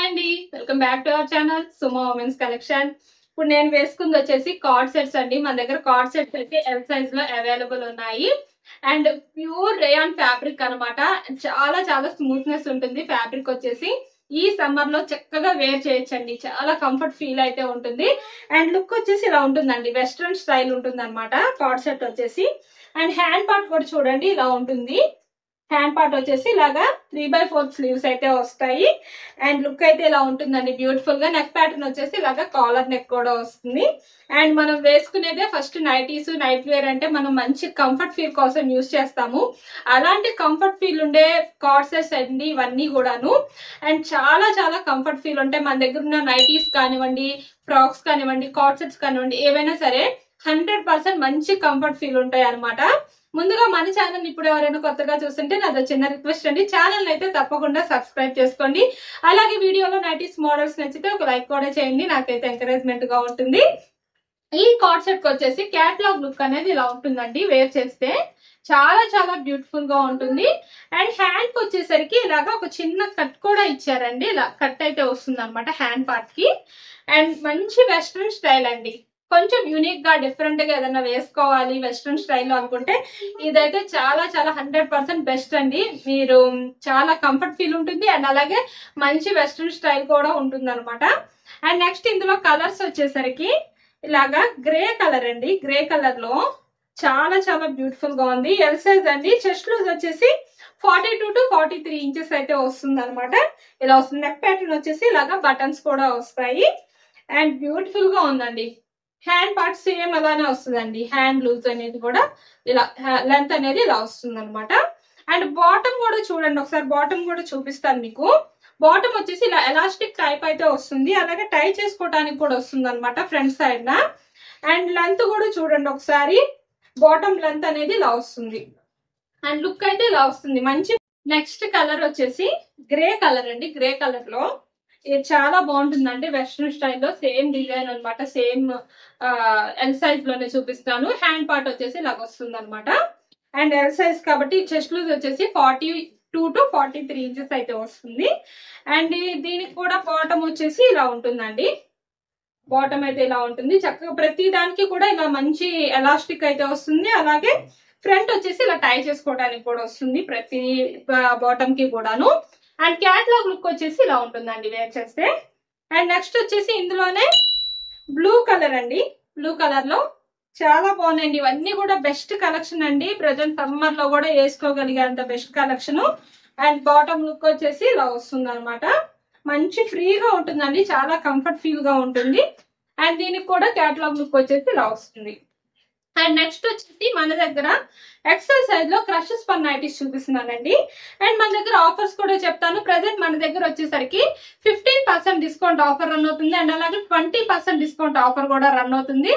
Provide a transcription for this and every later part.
అండి, welcome back to our channel Suma women's collection. ఇప్పుడు నేను వేసుకుంది వచ్చేసి కార్డ్ సెట్స్ అండి. మన దగ్గర కార్డ్ సెట్స్ అయితే ఎల్ సైజ్ లో అవైలబుల్ ఉన్నాయి. అండ్ ప్యూర్ రేయాన్ ఫ్యాబ్రిక్ అన్నమాట. చాలా చాలా స్మూత్నెస్ ఉంటుంది ఫ్యాబ్రిక్ వచ్చేసి. ఈ సమ్మర్ లో చక్కగా వేర్ చేయొచ్చండి, చాలా కంఫర్ట్ ఫీల్ అయితే ఉంటుంది. అండ్ లుక్ వచ్చేసి ఇలా ఉంటుందండి, వెస్ట్రన్ స్టైల్ ఉంటుంది అనమాట కార్డ్ సెట్ వచ్చేసి. అండ్ హ్యాండ్ పార్ట్ కూడా చూడండి ఇలా ఉంటుంది. హ్యాండ్ పార్ట్ వచ్చేసి ఇలాగా 3/4 స్లీవ్స్ అయితే వస్తాయి. అండ్ లుక్ అయితే ఇలా ఉంటుందండి బ్యూటిఫుల్ గా. నెక్ ప్యాటర్న్ వచ్చేసి ఇలాగా కాలర్ నెక్ కూడా వస్తుంది. అండ్ మనం వేసుకునేదే ఫస్ట్ నైటీస్, నైట్ వేర్ అంటే మనం మంచి కంఫర్ట్ ఫీల్ కోసం యూజ్ చేస్తాము. అలాంటి కంఫర్ట్ ఫీల్ ఉండే కార్డ్ సెట్స్ అండి ఇవన్నీ కూడాను. అండ్ చాలా చాలా కంఫర్ట్ ఫీల్ ఉంటాయి. మన దగ్గర ఉన్న నైటీస్ కానివ్వండి, ఫ్రాక్స్ కానివ్వండి, కార్డ్ సెట్స్ కానివ్వండి, ఏవైనా సరే 100% మంచి కంఫర్ట్ ఫీల్ ఉంటాయి అనమాట. ముందుగా మన ఛానల్ ఇప్పుడు ఎవరైనా కొత్తగా చూస్తుంటే నాది చిన్న రిక్వెస్ట్ అండి, ఛానల్ అయితే తప్పకుండా సబ్స్క్రైబ్ చేసుకోండి. అలాగే వీడియోలో నైటీస్ మోడల్స్ నచ్చితే ఒక లైక్ కూడా చేయండి, నాకైతే ఎంకరేజ్మెంట్ గా ఉంటుంది. ఈ కార్డ్ సెట్ కి వచ్చేసి క్యాటలాగ్ లుక్ అనేది ఇలా ఉంటుందండి. వేర్ చేస్తే చాలా చాలా బ్యూటిఫుల్ గా ఉంటుంది. అండ్ హ్యాండ్ కి వచ్చేసరికి ఇలాగా ఒక చిన్న కట్ కూడా ఇచ్చారండి. ఇలా కట్ అయితే వస్తుంది అనమాట హ్యాండ్ పార్ట్ కి. అండ్ మంచి వెస్ట్రన్ స్టైల్ అండి. కొంచెం యూనిక్ గా డిఫరెంట్ గా ఏదైనా వేసుకోవాలి వెస్ట్రన్ స్టైల్లో అనుకుంటే ఇదైతే చాలా చాలా 100% బెస్ట్ అండి. మీరు చాలా కంఫర్ట్ ఫీల్ ఉంటుంది. అండ్ అలాగే మంచి వెస్ట్రన్ స్టైల్ కూడా ఉంటుంది అనమాట. అండ్ నెక్స్ట్ ఇందులో కలర్స్ వచ్చేసరికి ఇలాగా గ్రే కలర్ అండి. గ్రే కలర్ లో చాలా చాలా బ్యూటిఫుల్ గా ఉంది. ఎల్ సైజ్ అండి. చెస్ట్ లూజ్ వచ్చేసి 42 to 43 ఇంచెస్ అయితే వస్తుంది అనమాట. ఇలా వస్తుంది. నెక్ ప్యాటర్న్ వచ్చేసి ఇలాగా బటన్స్ కూడా వస్తాయి. అండ్ బ్యూటిఫుల్ గా ఉందండి. హ్యాండ్ పార్ట్ సేమ్ అలానే వస్తుందండి. హ్యాండ్ లూజ్ అనేది కూడా ఇలా లెంత్ అనేది ఇలా వస్తుంది అనమాట. అండ్ బాటమ్ కూడా చూడండి ఒకసారి, బాటమ్ కూడా చూపిస్తాను మీకు. బాటమ్ వచ్చేసి ఇలా ఎలాస్టిక్ టైప్ అయితే వస్తుంది. అలాగే టై చేసుకోవడానికి కూడా వస్తుంది అనమాట ఫ్రంట్ సైడ్ న. అండ్ లెంత్ కూడా చూడండి ఒకసారి, బాటమ్ లెంత్ అనేది ఇలా వస్తుంది. అండ్ లుక్ అయితే ఇలా వస్తుంది మంచి. నెక్స్ట్ కలర్ వచ్చేసి గ్రే కలర్ అండి. గ్రే కలర్ లో ఇది చాలా బాగుంటుందండి. వెస్ట్రన్ స్టైల్లో సేమ్ డిజైన్ అనమాట. సేమ్ ఎల్ సైజ్ లోనే చూపిస్తాను. హ్యాండ్ పార్ట్ వచ్చేసి ఇలాగ వస్తుంది అనమాట. అండ్ ఎల్ సైజ్ కాబట్టి చెస్ట్ లూజ్ వచ్చేసి 42 to 43 ఇంచెస్ అయితే వస్తుంది. అండ్ దీనికి కూడా బాటమ్ వచ్చేసి ఇలా ఉంటుందండి. బాటమ్ అయితే ఇలా ఉంటుంది. చక్కగా ప్రతి దానికి కూడా ఇలా మంచి ఎలాస్టిక్ అయితే వస్తుంది. అలాగే ఫ్రంట్ వచ్చేసి ఇలా టై చేసుకోవడానికి కూడా వస్తుంది ప్రతి బాటమ్ కి కూడాను. అండ్ క్యాట్లాగ్ లుక్ వచ్చేసి ఇలా ఉంటుందండి వేర్ చేస్తే. అండ్ నెక్స్ట్ వచ్చేసి ఇందులోనే బ్లూ కలర్ అండి. బ్లూ కలర్ లో చాలా బాగున్నాయండి. ఇవన్నీ కూడా బెస్ట్ కలెక్షన్ అండి. ప్రజెంట్ సమ్మర్ లో కూడా వేసుకోగలిగేంత best collection. And bottom look వచ్చేసి ఇలా వస్తుంది అనమాట. మంచి ఫ్రీగా ఉంటుందండి, చాలా కంఫర్ట్ ఫీల్ గా ఉంటుంది. అండ్ దీనికి కూడా క్యాటలాగ్ లుక్ వచ్చేసి ఇలా వస్తుంది. అండ్ నెక్స్ట్ వచ్చేసి మన దగ్గర ఎక్సెల్ సైజ్ లో క్రషెస్ పన్ నైటీస్ చూపిస్తున్నానండి. అండ్ మన దగ్గర ఆఫర్స్ కూడా చెప్తాను. ప్రెసెంట్ మన దగ్గర వచ్చేసరికి 15% డిస్కౌంట్ ఆఫర్ రన్ అవుతుంది. అండ్ అలాగే 20% డిస్కౌంట్ ఆఫర్ కూడా రన్ అవుతుంది.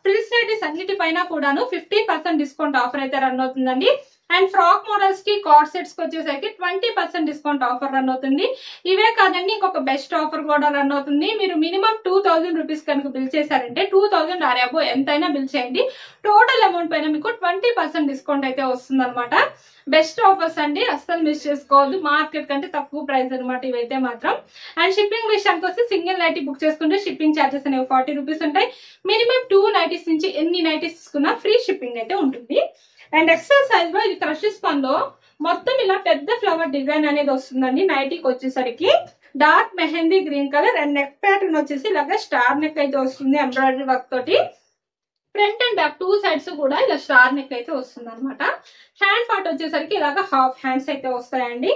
ఫ్రిల్స్ నైటీస్ అన్నిటిపైన కూడాను 15% డిస్కౌంట్ ఆఫర్ అయితే రన్ అవుతుందండి. అండ్ ఫ్రాక్ మోడల్స్ కి కార్డ్ సెట్స్ కి వచ్చేసరికి 20% డిస్కౌంట్ ఆఫర్ రన్ అవుతుంది. ఇవే కాదండి, ఇంకొక బెస్ట్ ఆఫర్ కూడా రన్ అవుతుంది. మీరు మినిమం 2000 రూపీస్ కనుక బిల్ చేశారంటే 2000 ఆర్ అబో ఎంతైనా బిల్ చేయండి, టోటల్ అమౌంట్ పైన మీకు 20% డిస్కౌంట్ అయితే వస్తుంది అనమాట. బెస్ట్ ఆఫర్స్ అండి, అస్సలు మిస్ చేసుకోవద్దు. మార్కెట్ కంటే తక్కువ ప్రైస్ అనమాట ఇవైతే మాత్రం. అండ్ షిప్పింగ్ విషయానికి వస్తే సింగిల్ నైటీ బుక్ చేసుకుంటే షిప్పింగ్ ఛార్జెస్ అనేవి 40 రూపీస్ ఉంటాయి. మినిమం 2 నైటీస్ నుంచి ఎన్ని నైటీస్ తీసుకున్నా ఫ్రీ షిప్పింగ్ అయితే ఉంటుంది. అండ్ ఎక్సెల్ సైజ్ లో ఇది క్రషెస్ పన్ లో మొత్తం ఇలా పెద్ద ఫ్లవర్ డిజైన్ అనేది వస్తుందండి. నైటీకి వచ్చేసరికి dark mehndi green colour. And neck pattern వచ్చేసి ఇలాగా స్టార్ నెక్ అయితే వస్తుంది ఎంబ్రాయిడరీ వర్క్ తోటి. ఫ్రంట్ అండ్ బ్యాక్ 2 సైడ్స్ కూడా ఇలా స్టార్ నెక్ అయితే వస్తుంది అనమాట. హ్యాండ్ పార్ట్ వచ్చేసరికి ఇలాగా హాఫ్ హ్యాండ్స్ అయితే వస్తాయండి.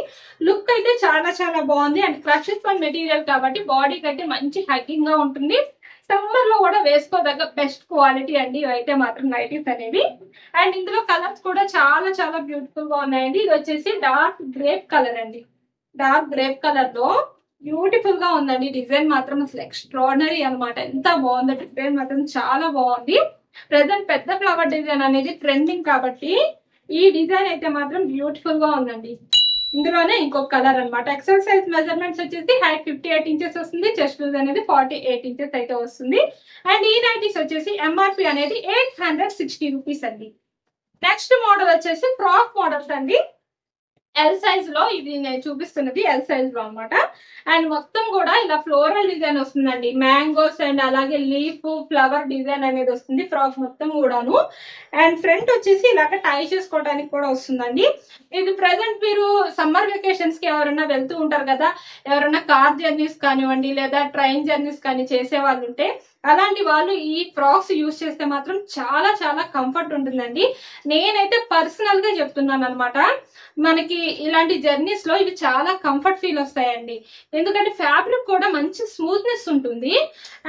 లుక్ అయితే చాలా చాలా బాగుంది. అండ్ క్రషెస్ పన్ మెటీరియల్ కాబట్టి బాడీకి అయితే మంచి హగ్గింగ్ గా ఉంటుంది. సమ్మర్ లో కూడా వేసుకోదగ్గ బెస్ట్ క్వాలిటీ అండి ఇవైతే మాత్రం నైటీస్ అనేవి. అండ్ ఇందులో కలర్స్ కూడా చాలా చాలా బ్యూటిఫుల్ గా ఉన్నాయండి. ఇది వచ్చేసి డార్క్ గ్రేప్ కలర్ అండి. డార్క్ గ్రేప్ కలర్ లో బ్యూటిఫుల్ గా ఉందండి. డిజైన్ మాత్రం అసలు ఎక్స్ట్రాడినరీ అనమాట. ఎంత బాగుందో డిజైన్ మాత్రం చాలా బాగుంది. ప్రెసెంట్ పెద్ద ఫ్లవర్ డిజైన్ అనేది ట్రెండింగ్ కాబట్టి ఈ డిజైన్ అయితే మాత్రం బ్యూటిఫుల్ గా ఉందండి. ఇందులోనే ఇంకొక కలర్ అనమాట. ఎక్సెల్ సైజ్ మెజర్మెంట్స్ వచ్చేసి హైట్ 58 ఇంచెస్ వస్తుంది. చెస్ట్ లూజ్ అనేది 48 ఇంచెస్ అయితే వస్తుంది. అండ్ ఈ నైటీస్ వచ్చేసి ఎంఆర్పి అనేది 860 రూపీస్ అండి. నెక్స్ట్ మోడల్ వచ్చేసి ఫ్రాక్ మోడల్స్ అండి. ఎల్ సైజ్ లో ఇది నేను చూపిస్తున్నది ఎల్ సైజ్ లో అన్నమాట. అండ్ మొత్తం కూడా ఇలా ఫ్లోరల్ డిజైన్ వస్తుందండి, మ్యాంగోస్ అండ్ అలాగే లీఫ్ ఫ్లవర్ డిజైన్ అనేది వస్తుంది ఫ్రాక్ మొత్తం కూడాను. అండ్ ఫ్రంట్ వచ్చేసి ఇలాగ టై చేసుకోవడానికి కూడా వస్తుందండి. ఇది ప్రెసెంట్ మీరు సమ్మర్ వెకేషన్స్ కి ఎవరైనా వెళ్తూ ఉంటారు కదా, ఎవరైనా కార్ జర్నీస్ కానివ్వండి లేదా ట్రైన్ జర్నీస్ కానీ చేసే వాళ్ళు ఉంటే అలాంటి వాళ్ళు ఈ ఫ్రాక్స్ యూస్ చేస్తే మాత్రం చాలా చాలా కంఫర్ట్ ఉంటుందండి. నేనైతే పర్సనల్ గా చెప్తున్నాను అనమాట, మనకి ఇలాంటి జర్నీస్ లో ఇవి చాలా కంఫర్ట్ ఫీల్ వస్తాయండి. ఎందుకంటే ఫ్యాబ్రిక్ కూడా మంచి స్మూత్నెస్ ఉంటుంది.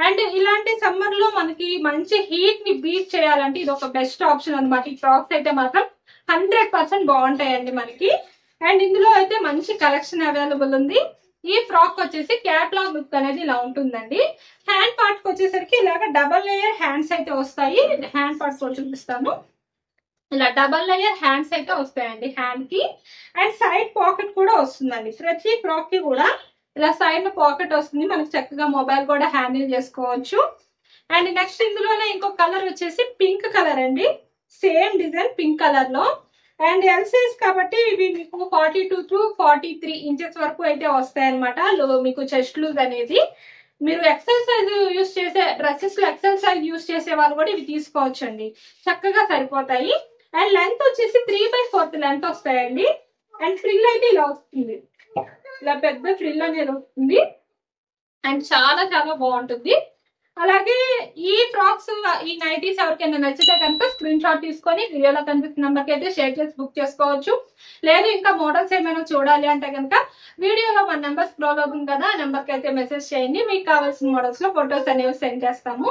అండ్ ఇలాంటి సమ్మర్ లో మనకి మంచి హీట్ ని బీట్ చేయాలంటే ఇది ఒక బెస్ట్ ఆప్షన్ అనమాట. ఈ ఫ్రాక్స్ అయితే మాత్రం 100% బాగుంటాయండి మనకి. అండ్ ఇందులో అయితే మంచి కలెక్షన్ అవైలబుల్ ఉంది. ఈ ఫ్రాక్ వచ్చేసి క్యాట్లాగ్ లుక్ అనేది ఇలా ఉంటుందండి. హ్యాండ్ పార్ట్ కి వచ్చేసరికి ఇలాగ డబల్ లేయర్ హ్యాండ్స్ అయితే వస్తాయి. హ్యాండ్ పార్ట్స్ కూడా చూపిస్తాను. ఇలా డబల్ లేయర్ హ్యాండ్స్ అయితే వస్తాయండి హ్యాండ్ కి. అండ్ సైడ్ పాకెట్ కూడా వస్తుందండి. ప్రతి ఫ్రాక్ కి కూడా ఇలా సైడ్ పాకెట్ వస్తుంది, మనకి చక్కగా మొబైల్ కూడా హ్యాండిల్ చేసుకోవచ్చు. అండ్ నెక్స్ట్ ఇందులోనే ఇంకో కలర్ వచ్చేసి పింక్ కలర్ అండి, సేమ్ డిజైన్ పింక్ కలర్ లో. అండ్ ఎల్ సైజ్ కాబట్టి ఇవి మీకు 42 to 43 ఇంచెస్ వరకు అయితే వస్తాయి అనమాట. మీకు చెస్ట్ లూజ్ అనేది. మీరు ఎక్సెల్ సైజ్ యూస్ చేసే డ్రెస్సెస్ లో ఎక్సెల్ సైజ్ యూస్ చేసే వాళ్ళు కూడా ఇవి తీసుకోవచ్చు అండి, చక్కగా సరిపోతాయి. అండ్ లెంత్ వచ్చేసి 3/4 లెంత్ వస్తాయండి. అండ్ ఫ్రిల్ అయితే ఇలా వస్తుంది, ఇలా పెద్ద ఫ్రిల్ అనేది వస్తుంది. అండ్ చాలా చాలా బాగుంటుంది. అలాగే ఈ ఫ్రాక్స్ ఈ నైటీస్ ఎవరికైనా నచ్చితే కనుక స్క్రీన్ షాట్ తీసుకొని వీడియోలో కనిపిస్తున్న నెంబర్కి అయితే షేర్ చేసి బుక్ చేసుకోవచ్చు. లేదు ఇంకా మోడల్స్ ఏమైనా చూడాలి అంటే కనుక వీడియోలో మన నెంబర్ స్క్రోల్ అవుతుంది కదా, ఆ నెంబర్కి అయితే మెసేజ్ చేయండి, మీకు కావాల్సిన మోడల్స్ లో ఫొటోస్ అనేవి సెండ్ చేస్తాము.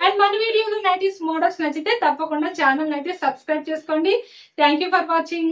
అండ్ మన వీడియోలో నైటీస్ మోడల్స్ నచ్చితే తప్పకుండా ఛానల్ అయితే సబ్స్క్రైబ్ చేసుకోండి. Thank for watching.